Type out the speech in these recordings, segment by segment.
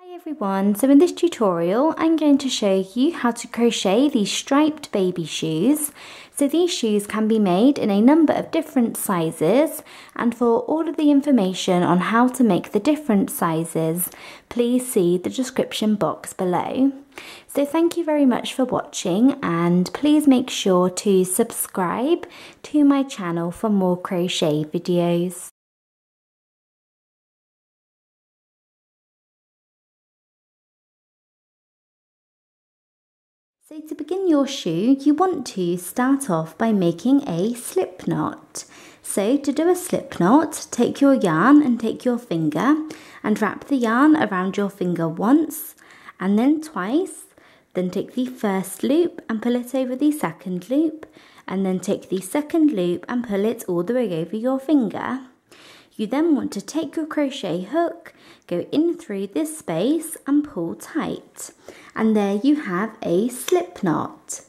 Hi everyone, so in this tutorial I'm going to show you how to crochet these striped baby shoes. So these shoes can be made in a number of different sizes, and for all of the information on how to make the different sizes, please see the description box below. So thank you very much for watching, and please make sure to subscribe to my channel for more crochet videos. So to begin your shoe, you want to start off by making a slip knot. So to do a slip knot, take your yarn and take your finger and wrap the yarn around your finger once and then twice. Then take the first loop and pull it over the second loop, and then take the second loop and pull it all the way over your finger. You then want to take your crochet hook, go in through this space and pull tight. And there you have a slip knot.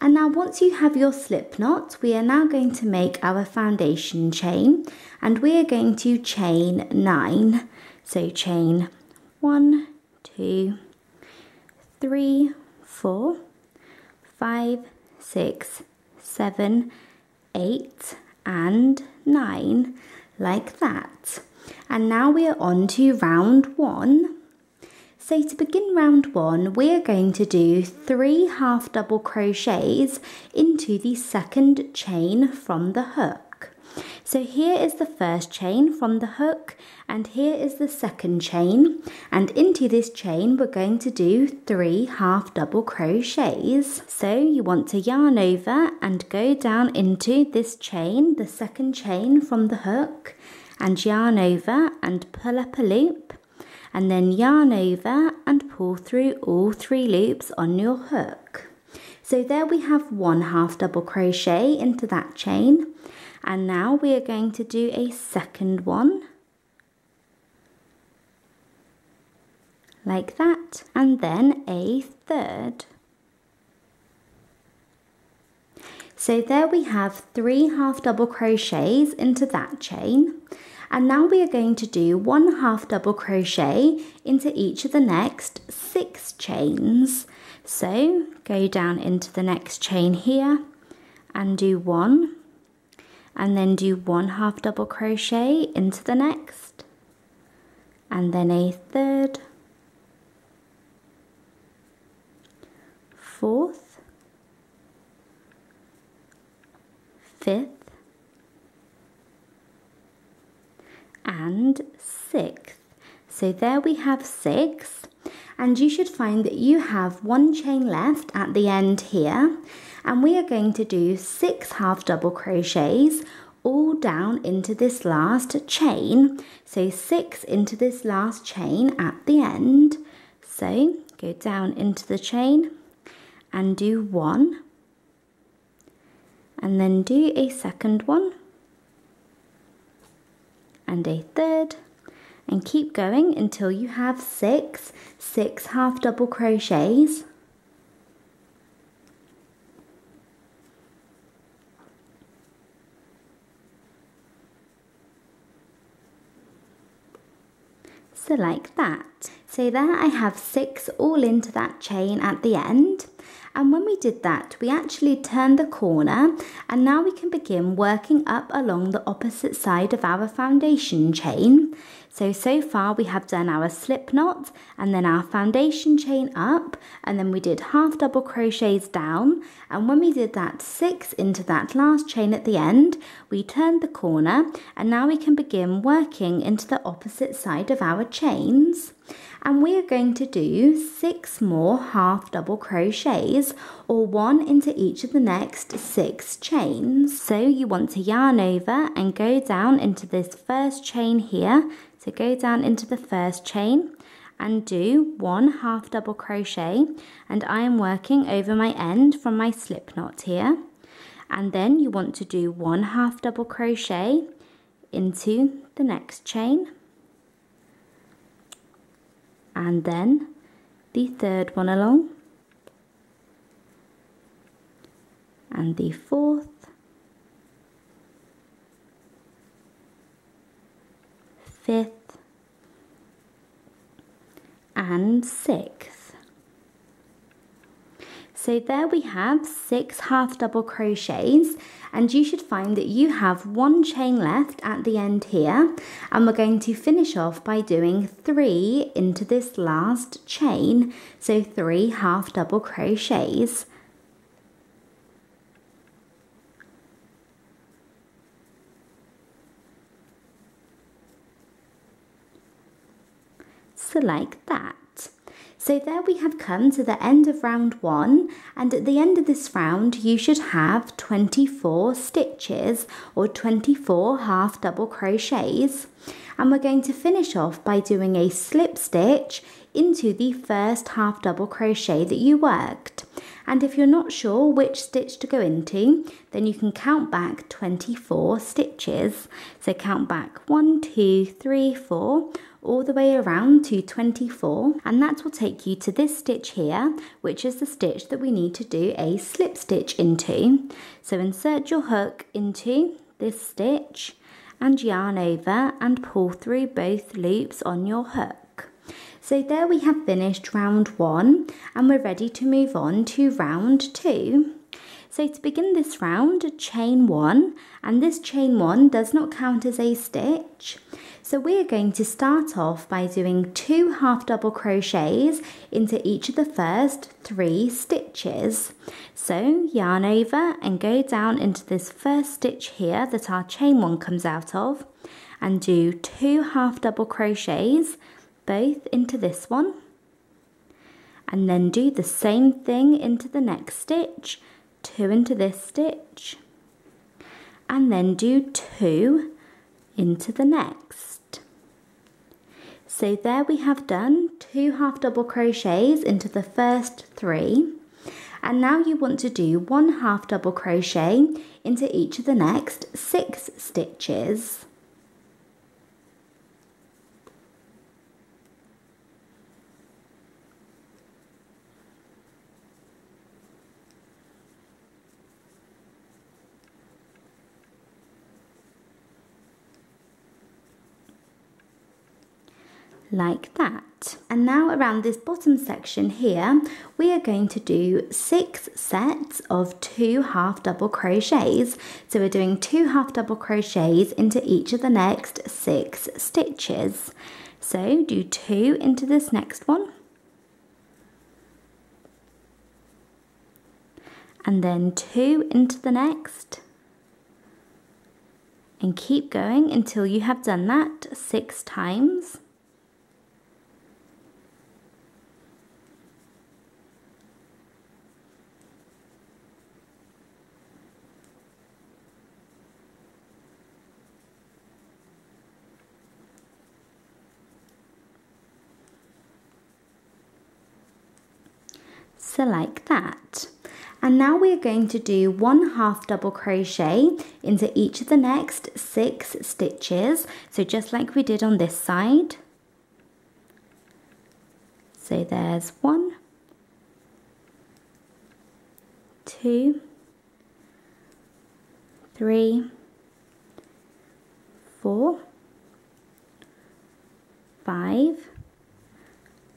And now once you have your slip knot, we are now going to make our foundation chain, and we are going to chain 9. So chain 1, 2, 3, 4, 5, 6, 7, 8 and 9. Like that. And now we are on to round 1. So to begin round 1, we are going to do 3 half double crochets into the second chain from the hook. So here is the first chain from the hook, and here is the second chain, and into this chain we're going to do 3 half double crochets. So you want to yarn over and go down into this chain, the second chain from the hook, and yarn over and pull up a loop, and then yarn over and pull through all 3 loops on your hook. So there we have 1 half double crochet into that chain, and now we are going to do a second one like that, and then a third. So there we have 3 half double crochets into that chain, and now we are going to do 1 half double crochet into each of the next 6 chains. So go down into the next chain here and do 1, and then do 1 half double crochet into the next, and then a third, fourth, fifth and sixth. So there we have 6, and you should find that you have 1 chain left at the end here, and we are going to do 6 half double crochets all down into this last chain. So 6 into this last chain at the end. So go down into the chain and do 1, and then do a second one and a third, and keep going until you have 6 half double crochets. So like that. So there I have 6 all into that chain at the end. And when we did that, we actually turned the corner, and now we can begin working up along the opposite side of our foundation chain. So far we have done our slip knot and then our foundation chain up, and then we did half double crochets down, and when we did that 6 into that last chain at the end, we turned the corner, and now we can begin working into the opposite side of our chains. And we are going to do 6 more half double crochets, or 1 into each of the next 6 chains. So you want to yarn over and go down into this first chain here. So go down into the first chain and do 1 half double crochet, and I am working over my end from my slip knot here. And then you want to do 1 half double crochet into the next chain, and then the third one along, and the fourth, fifth and round 6th. So there we have 6 half double crochets, and you should find that you have 1 chain left at the end here, and we're going to finish off by doing 3 into this last chain, so 3 half double crochets. So like that. So there we have come to the end of round 1, and at the end of this round you should have 24 stitches or 24 half double crochets, and we're going to finish off by doing a slip stitch into the first half double crochet that you worked. And if you're not sure which stitch to go into, then you can count back 24 stitches. So count back 1, 2, 3, 4, all the way around to 24, and that will take you to this stitch here, which is the stitch that we need to do a slip stitch into. So insert your hook into this stitch and yarn over and pull through both loops on your hook. So there we have finished round 1, and we're ready to move on to round 2. So to begin this round, chain 1, and this chain 1 does not count as a stitch. So we're going to start off by doing 2 half double crochets into each of the first 3 stitches. So yarn over and go down into this first stitch here that our chain 1 comes out of, and do 2 half double crochets both into this one, and then do the same thing into the next stitch, 2 into this stitch, and then do 2 into the next. So there we have done 2 half double crochets into the first 3, and now you want to do 1 half double crochet into each of the next 6 stitches. Like that. And now around this bottom section here, we are going to do 6 sets of 2 half double crochets. So we're doing 2 half double crochets into each of the next 6 stitches. So do 2 into this next one, and then 2 into the next, and keep going until you have done that 6 times. So like that. And now we're going to do 1 half double crochet into each of the next 6 stitches. So just like we did on this side. So there's 1, 2, 3, 4, 5,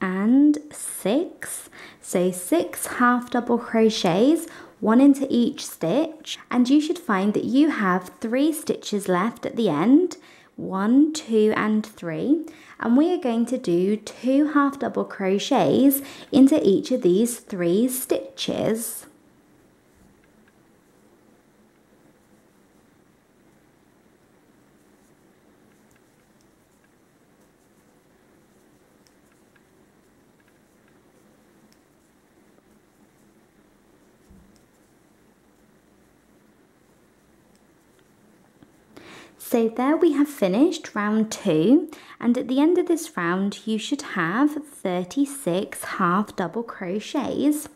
and 6. So 6 half double crochets, 1 into each stitch, and you should find that you have 3 stitches left at the end, 1, 2 and 3, and we are going to do 2 half double crochets into each of these 3 stitches. So there we have finished round 2, and at the end of this round you should have 36 half double crochets,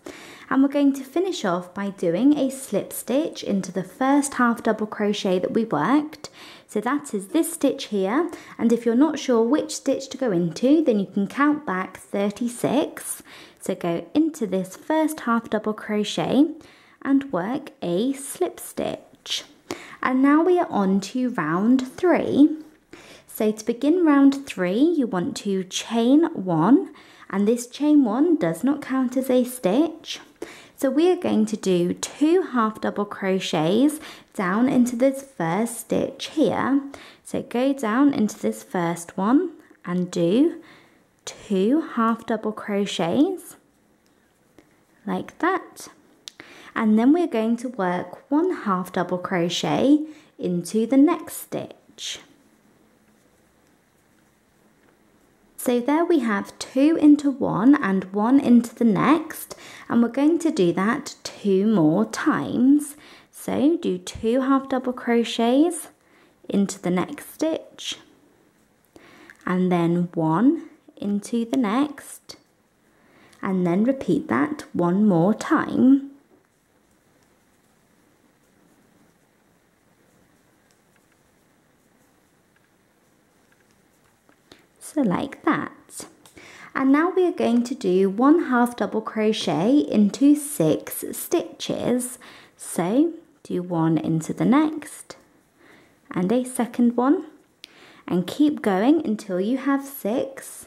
and we're going to finish off by doing a slip stitch into the first half double crochet that we worked. So that is this stitch here, and if you're not sure which stitch to go into, then you can count back 36. So go into this first half double crochet and work a slip stitch. And now we are on to round 3. So to begin round 3, you want to chain 1, and this chain 1 does not count as a stitch. So we are going to do 2 half double crochets down into this first stitch here. So go down into this first one and do 2 half double crochets like that. And then we're going to work 1 half double crochet into the next stitch. So there we have 2 into 1 and 1 into the next, and we're going to do that 2 more times. So do 2 half double crochets into the next stitch, and then 1 into the next, and then repeat that 1 more time. So like that. And now we are going to do 1 half double crochet into 6 stitches. So do 1 into the next and a second one, and keep going until you have 6.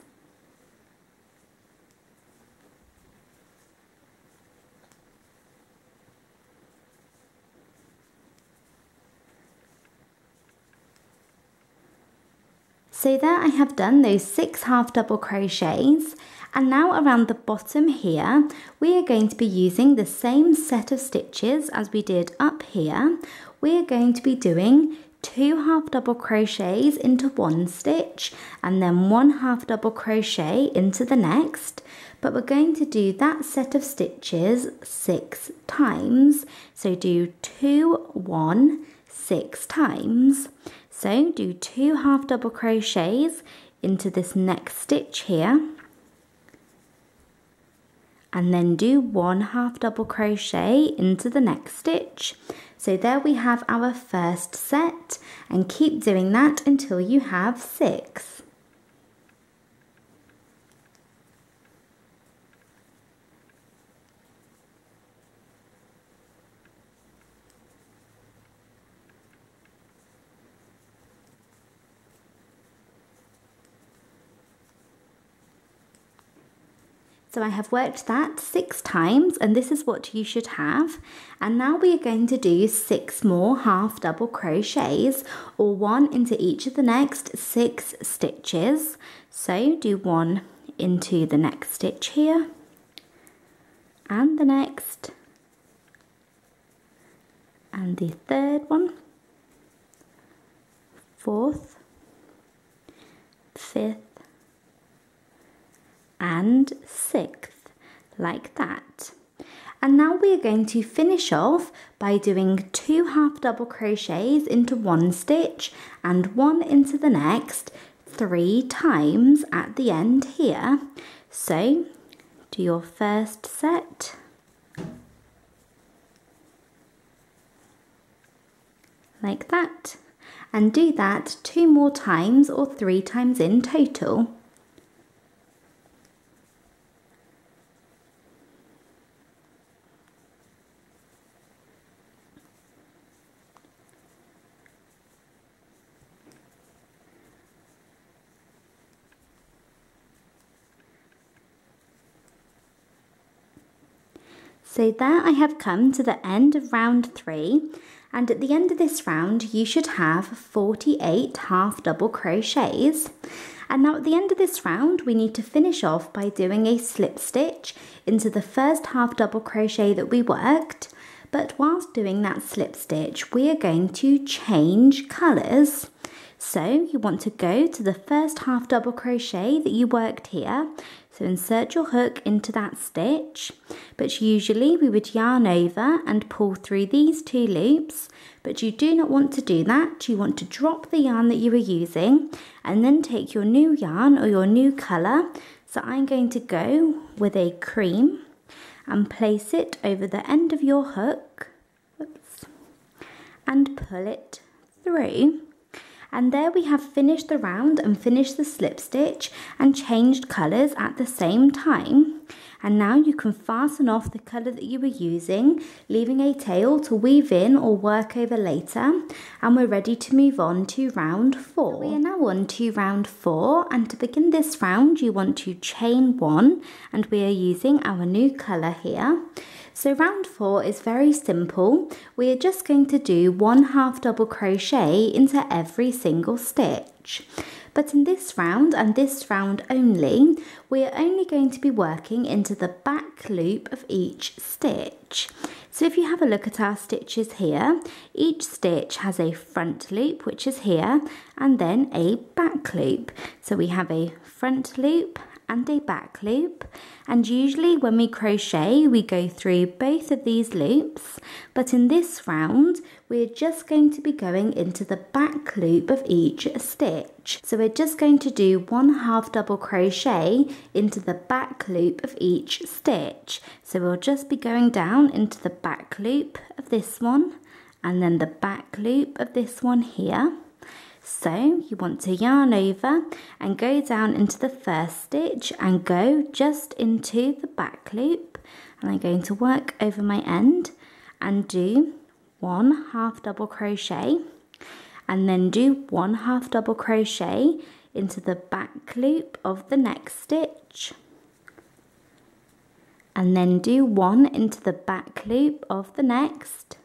So there I have done those 6 half double crochets, and now around the bottom here we are going to be using the same set of stitches as we did up here. We are going to be doing 2 half double crochets into 1 stitch and then 1 half double crochet into the next, but we're going to do that set of stitches 6 times. So do 2, 1, 6 times. So do 2 half double crochets into this next stitch here, and then do 1 half double crochet into the next stitch. So there we have our first set, and keep doing that until you have 6. So I have worked that 6 times, and this is what you should have. And now we are going to do 6 more half double crochets, or 1 into each of the next 6 stitches. So do 1 into the next stitch here, and the next, and the third one, 4th, 5th, and 6th, like that. And now we are going to finish off by doing 2 half double crochets into 1 stitch and 1 into the next 3 times at the end here. So do your first set, like that, and do that 2 more times or 3 times in total. So there I have come to the end of round 3, and at the end of this round you should have 48 half double crochets. And now at the end of this round we need to finish off by doing a slip stitch into the first half double crochet that we worked. But whilst doing that slip stitch we are going to change colours. So you want to go to the first half double crochet that you worked here. So insert your hook into that stitch, but usually we would yarn over and pull through these 2 loops, but you do not want to do that. You want to drop the yarn that you were using and then take your new yarn or your new colour. So I'm going to go with a cream and place it over the end of your hook, and pull it through. And there we have finished the round and finished the slip stitch and changed colours at the same time. And now you can fasten off the colour that you were using, leaving a tail to weave in or work over later. And we're ready to move on to round 4. So we are now on to round 4, and to begin this round you want to chain 1, and we are using our new colour here. So round 4 is very simple. We are just going to do 1/2 double crochet into every single stitch. But in this round, and this round only, we are only going to be working into the back loop of each stitch. So if you have a look at our stitches here, each stitch has a front loop, which is here, and then a back loop. So we have a front loop and a back loop, and usually when we crochet we go through both of these loops, but in this round we're just going to be going into the back loop of each stitch. So we're just going to do 1/2 double crochet into the back loop of each stitch. So we'll just be going down into the back loop of this one, and then the back loop of this one here. So you want to yarn over and go down into the first stitch and go just into the back loop, and I'm going to work over my end and do 1/2 double crochet, and then do 1/2 double crochet into the back loop of the next stitch, and then do 1 into the back loop of the next,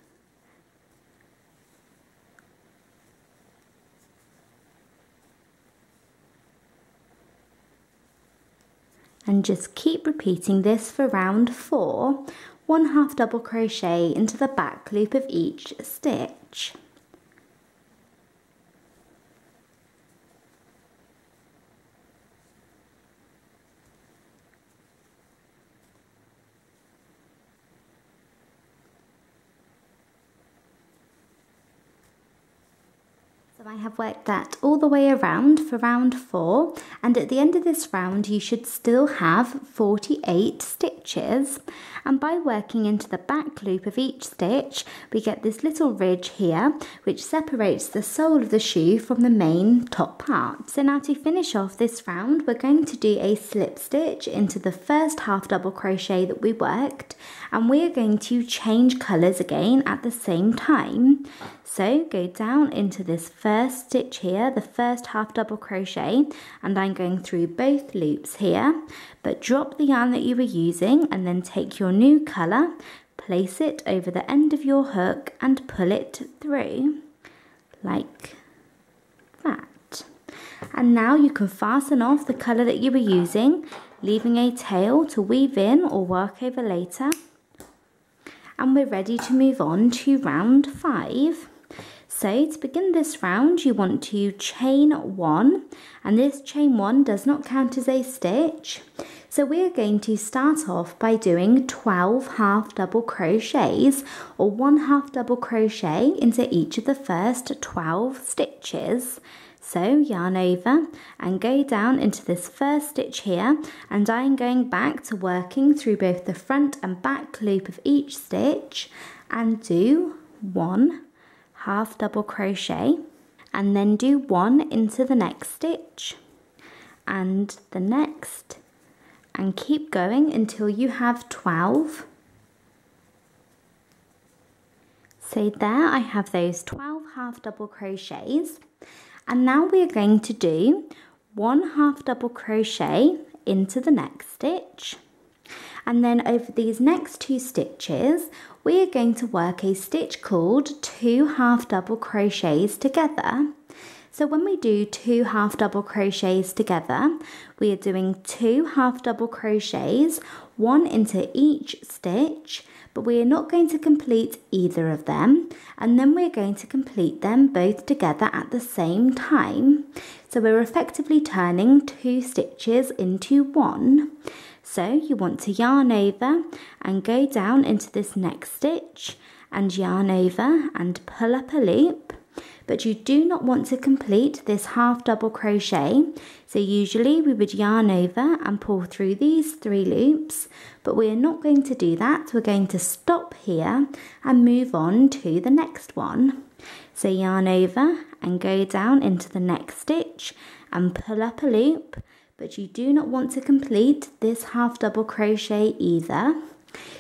and just keep repeating this for round 4, 1/2 double crochet into the back loop of each stitch. So I have worked that all the way around for round 4, and at the end of this round you should still have 48 stitches, and by working into the back loop of each stitch we get this little ridge here which separates the sole of the shoe from the main top part. So now to finish off this round we're going to do a slip stitch into the first 1/2 double crochet that we worked, and we are going to change colours again at the same time. So go down into this first stitch here, the first 1/2 double crochet, and I'm going through both loops here, but drop the yarn that you were using and then take your new colour, place it over the end of your hook and pull it through like that. And now you can fasten off the colour that you were using, leaving a tail to weave in or work over later. And we're ready to move on to round 5. So to begin this round you want to chain 1, and this chain 1 does not count as a stitch. So we are going to start off by doing 12 1/2 double crochets, or 1/2 double crochet into each of the first 12 stitches. So yarn over and go down into this first stitch here, and I'm going back to working through both the front and back loop of each stitch, and do 1/2 double crochet, and then do 1 into the next stitch and the next, and keep going until you have 12. So there I have those 12 1/2 double crochets, and now we are going to do 1/2 double crochet into the next stitch, and then over these next 2 stitches we are going to work a stitch called 2 1/2 double crochets together. So when we do 2 1/2 double crochets together, we are doing 2 1/2 double crochets, 1 into each stitch, but we are not going to complete either of them, and then we're going to complete them both together at the same time. So we're effectively turning 2 stitches into 1. So you want to yarn over and go down into this next stitch and yarn over and pull up a loop, but you do not want to complete this 1/2 double crochet. So usually we would yarn over and pull through these 3 loops, but we are not going to do that. We're going to stop here and move on to the next one. So yarn over and go down into the next stitch and pull up a loop, but you do not want to complete this half double crochet either.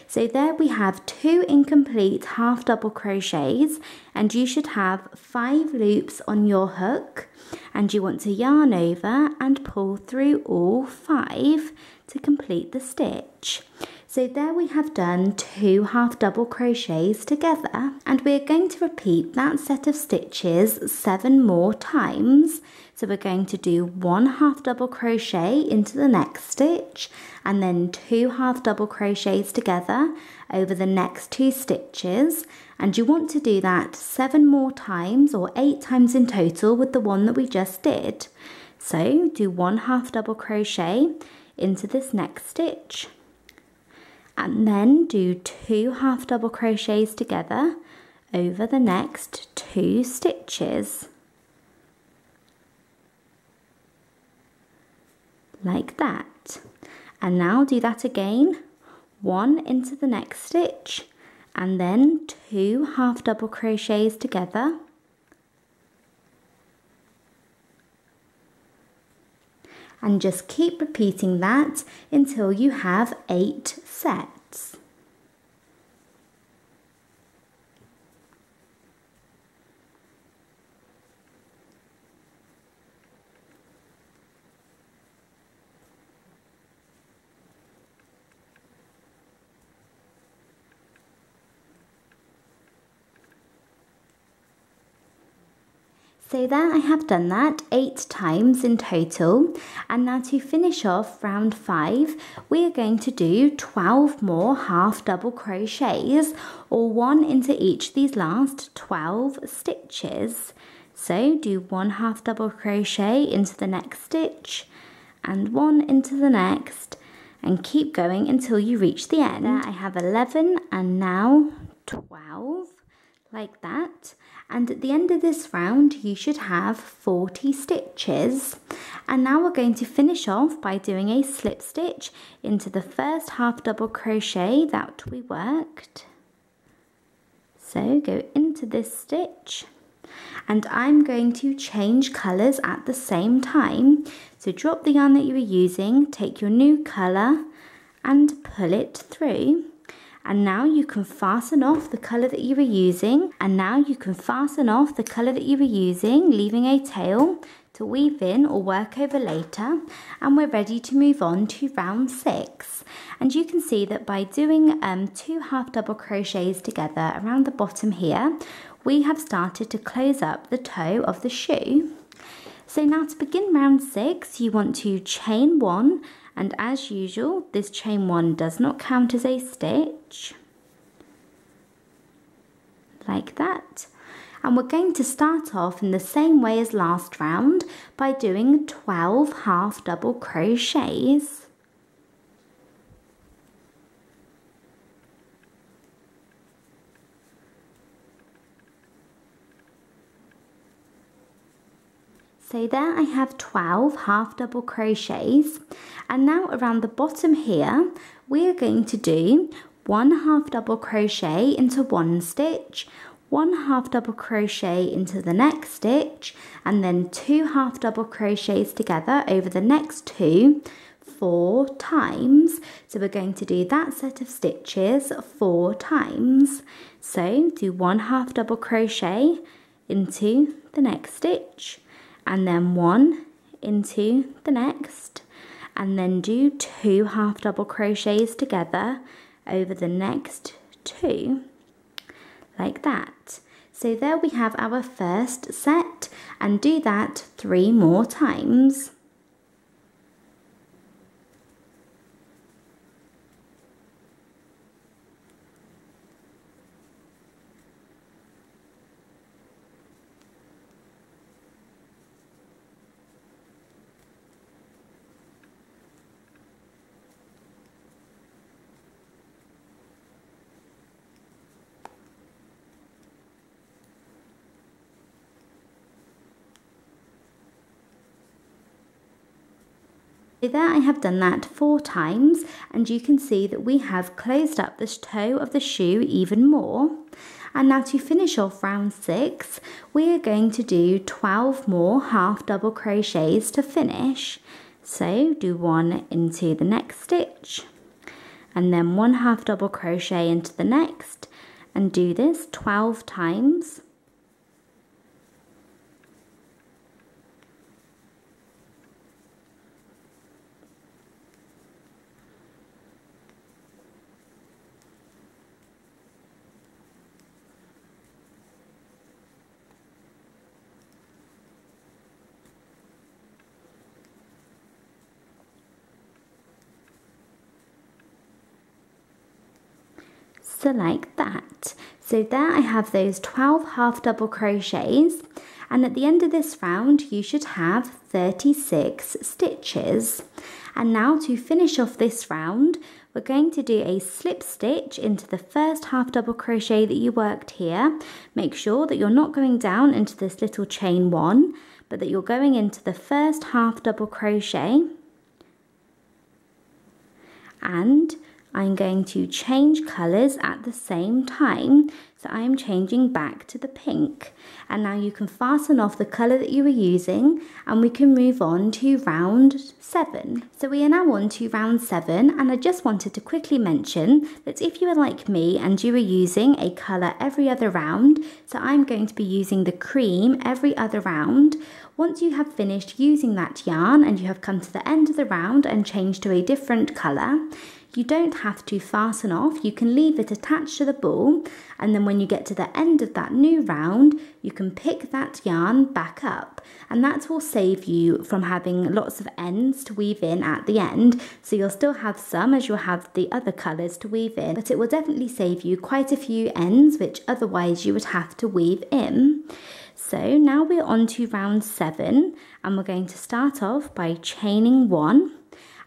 So there we have 2 incomplete half double crochets, and you should have 5 loops on your hook, and you want to yarn over and pull through all 5 to complete the stitch. So there we have done 2 half double crochets together, and we're going to repeat that set of stitches 7 more times. So we're going to do 1 half double crochet into the next stitch, and then 2 half double crochets together over the next 2 stitches, and you want to do that 7 more times, or 8 times in total with the one that we just did. So do 1 half double crochet into this next stitch, and then do 2 half double crochets together over the next 2 stitches, like that. And now do that again, 1 into the next stitch, and then 2 half double crochets together, and just keep repeating that until you have 8 sets. So there I have done that 8 times in total, and now to finish off round 5 we are going to do 12 more half double crochets, or 1 into each of these last 12 stitches. So do 1 half double crochet into the next stitch, and 1 into the next, and keep going until you reach the end. There I have 11 and now 12, like that. And at the end of this round you should have 40 stitches. And now we're going to finish off by doing a slip stitch into the first half double crochet that we worked. So go into this stitch, and I'm going to change colours at the same time. So drop the yarn that you were using, take your new colour and pull it through. And now you can fasten off the colour that you were using, leaving a tail to weave in or work over later, and we're ready to move on to round 6. And you can see that by doing 2 half double crochets together around the bottom here, we have started to close up the toe of the shoe. So now to begin round 6, you want to chain 1, and as usual, this chain 1 does not count as a stitch, like that. And we're going to start off in the same way as last round by doing 12 half double crochets. So there I have 12 half double crochets, and now around the bottom here we are going to do 1 half double crochet into one stitch, 1 half double crochet into the next stitch, and then 2 half double crochets together over the next 2 4 times. So we're going to do that set of stitches 4 times. So do 1 half double crochet into the next stitch, and then 1 into the next, and then do 2 half double crochets together over the next 2, like that. So there we have our first set, and do that 3 more times. There I have done that 4 times, and you can see that we have closed up this toe of the shoe even more. And now to finish off round 6, we are going to do 12 more half double crochets to finish. So do one into the next stitch and then 1 half double crochet into the next, and do this 12 times. So like that. So there I have those 12 half double crochets, and at the end of this round you should have 36 stitches. And now to finish off this round, we're going to do a slip stitch into the first half double crochet that you worked here. Make sure that you're not going down into this little chain 1, but that you're going into the first half double crochet, and I'm going to change colours at the same time, so I'm changing back to the pink. And now you can fasten off the colour that you were using, and we can move on to round 7. So we are now on to round 7, and I just wanted to quickly mention that if you are like me and you are using a colour every other round, so I'm going to be using the cream every other round. Once you have finished using that yarn and you have come to the end of the round and changed to a different colour, you don't have to fasten off, you can leave it attached to the ball, and then when you get to the end of that new round, you can pick that yarn back up, and that will save you from having lots of ends to weave in at the end. So you'll still have some as you'll have the other colours to weave in, but it will definitely save you quite a few ends which otherwise you would have to weave in. So now we're on to round 7, and we're going to start off by chaining 1.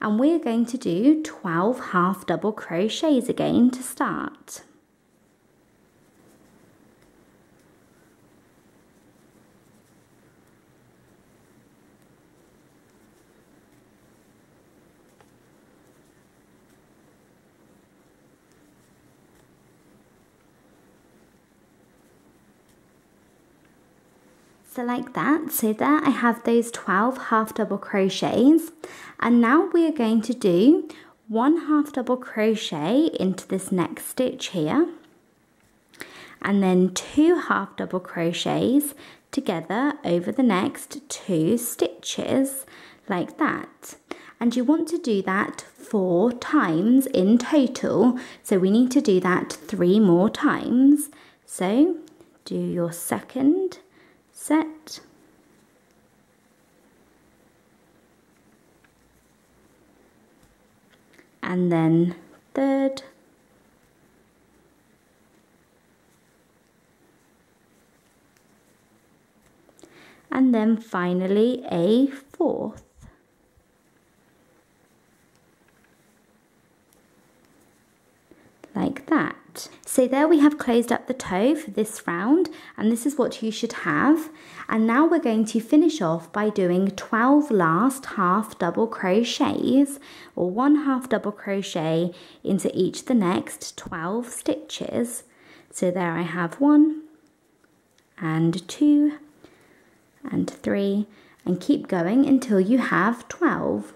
And we're going to do 12 half double crochets again to start. So like that, so there I have those 12 half double crochets, and now we are going to do 1 half double crochet into this next stitch here, and then 2 half double crochets together over the next 2 stitches like that. And you want to do that 4 times in total, so we need to do that 3 more times. So do your second set, and then third, and then finally a fourth. Like that. So there we have closed up the toe for this round, and this is what you should have. And now we're going to finish off by doing 12 last half double crochets, or 1 half double crochet into each of the next 12 stitches. So there I have 1 and 2 and 3, and keep going until you have 12.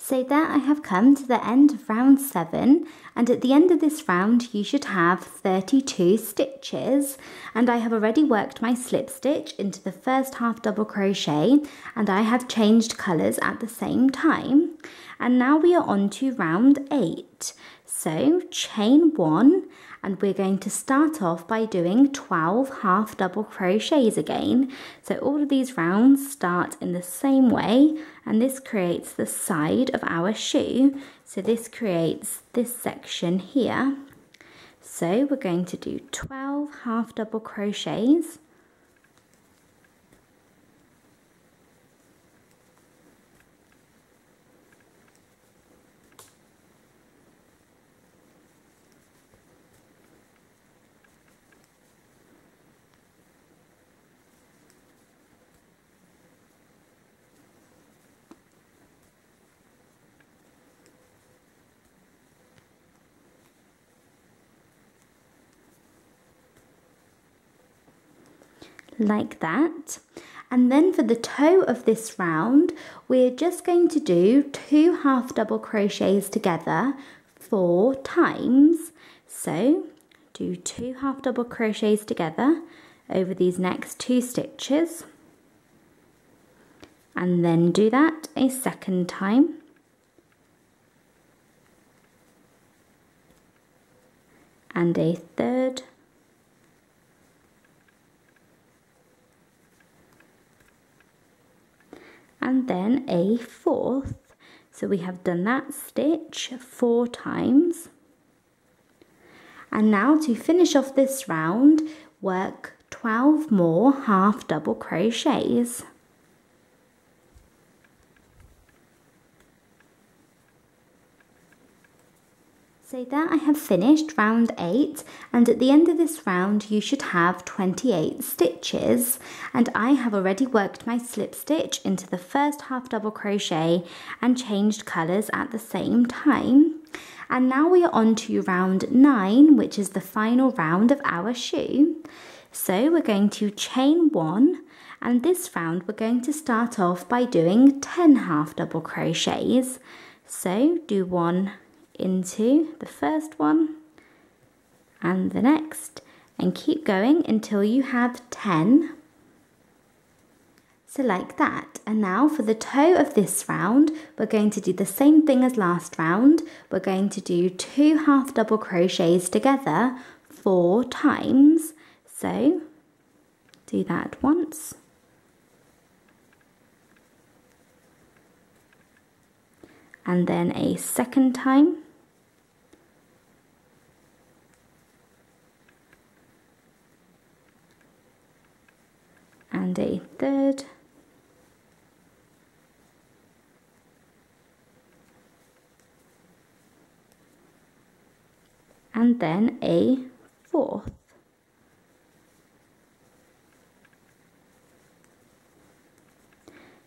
So there I have come to the end of round 7, and at the end of this round you should have 32 stitches, and I have already worked my slip stitch into the first half double crochet, and I have changed colours at the same time. And now we are on to round 8. So chain 1, and we're going to start off by doing 12 half double crochets again. So all of these rounds start in the same way, and this creates the side of our shoe. So this creates this section here. So we're going to do 12 half double crochets. like that. And then for the toe of this round, we're just going to do 2 half double crochets together 4 times. So do 2 half double crochets together over these next 2 stitches, and then do that a second time, and a third, and then a fourth. So we have done that stitch 4 times. And now to finish off this round, work 12 more half double crochets. So there I have finished round 8, and at the end of this round you should have 28 stitches, and I have already worked my slip stitch into the first half double crochet and changed colours at the same time. And now we are on to round 9, which is the final round of our shoe. So we're going to chain 1, and this round we're going to start off by doing 10 half double crochets. So do 1 into the first one and the next, and keep going until you have 10. So like that. And now for the toe of this round, we're going to do the same thing as last round. We're going to do 2 half double crochets together 4 times. So do that once, and then a second time, and a third, and then a fourth.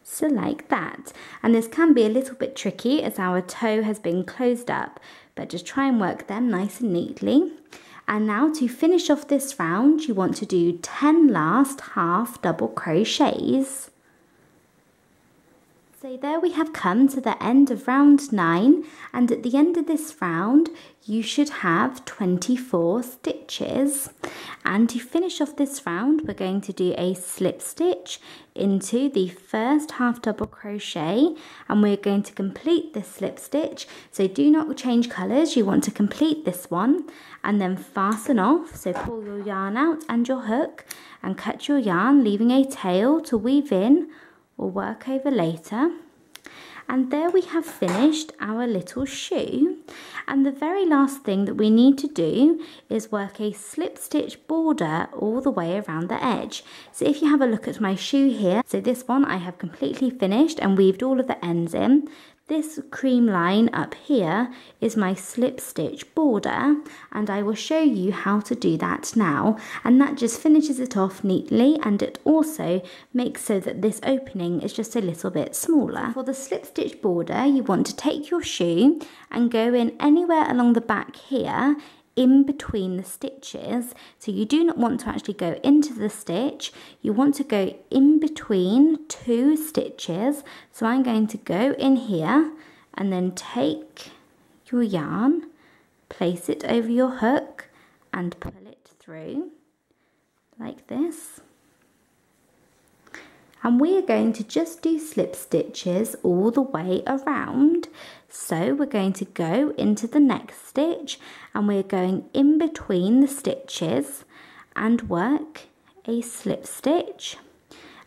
So like that. And this can be a little bit tricky as our toe has been closed up, but just try and work them nice and neatly. And now to finish off this round, you want to do 10 last half double crochets. So there we have come to the end of round 9, and at the end of this round you should have 24 stitches. And to finish off this round, we're going to do a slip stitch into the first half double crochet, and we're going to complete this slip stitch. So do not change colours, you want to complete this one and then fasten off. So pull your yarn out and your hook and cut your yarn, leaving a tail to weave in or work over later. And there we have finished our little shoe. And the very last thing that we need to do is work a slip stitch border all the way around the edge. So if you have a look at my shoe here, so this one I have completely finished and weaved all of the ends in. This cream line up here is my slip stitch border, and I will show you how to do that now. And that just finishes it off neatly, and it also makes so that this opening is just a little bit smaller. For the slip stitch border, you want to take your shoe and go in anywhere along the back here in between the stitches. So you do not want to actually go into the stitch, you want to go in between 2 stitches. So I'm going to go in here and then take your yarn, place it over your hook and pull it through like this. And we are going to just do slip stitches all the way around. So we're going to go into the next stitch and we're going in between the stitches and work a slip stitch,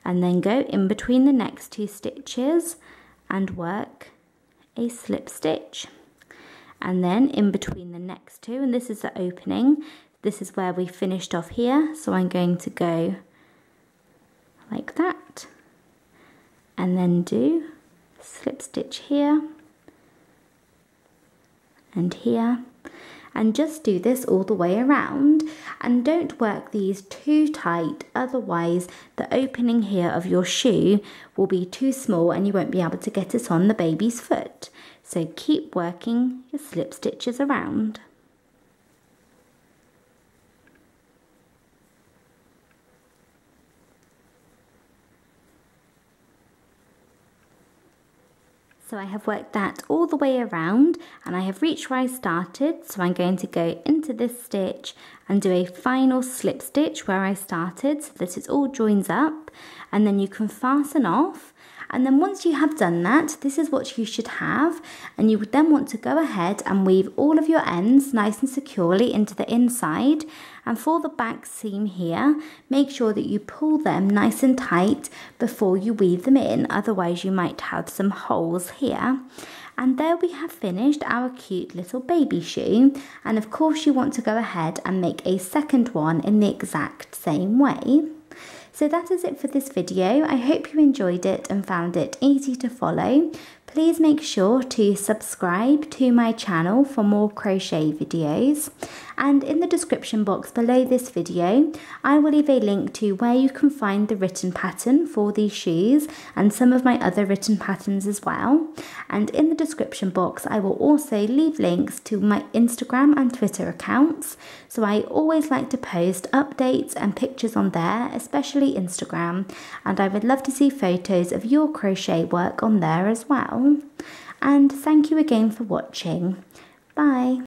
and then go in between the next 2 stitches and work a slip stitch, and then in between the next 2, and this is the opening, this is where we finished off here. So I'm going to go like that and then do slip stitch here and here, and just do this all the way around. And don't work these too tight, otherwise the opening here of your shoe will be too small and you won't be able to get it on the baby's foot. So keep working your slip stitches around. So I have worked that all the way around and I have reached where I started, so I'm going to go into this stitch and do a final slip stitch where I started so that it all joins up, and then you can fasten off. And then once you have done that, this is what you should have, and you would then want to go ahead and weave all of your ends nice and securely into the inside. And for the back seam here, make sure that you pull them nice and tight before you weave them in, otherwise you might have some holes here. And there we have finished our cute little baby shoe, and of course you want to go ahead and make a second one in the exact same way. So that is it for this video. I hope you enjoyed it and found it easy to follow. Please make sure to subscribe to my channel for more crochet videos. And in the description box below this video, I will leave a link to where you can find the written pattern for these shoes and some of my other written patterns as well. And in the description box, I will also leave links to my Instagram and Twitter accounts. So I always like to post updates and pictures on there, especially Instagram. And I would love to see photos of your crochet work on there as well. And thank you again for watching. Bye.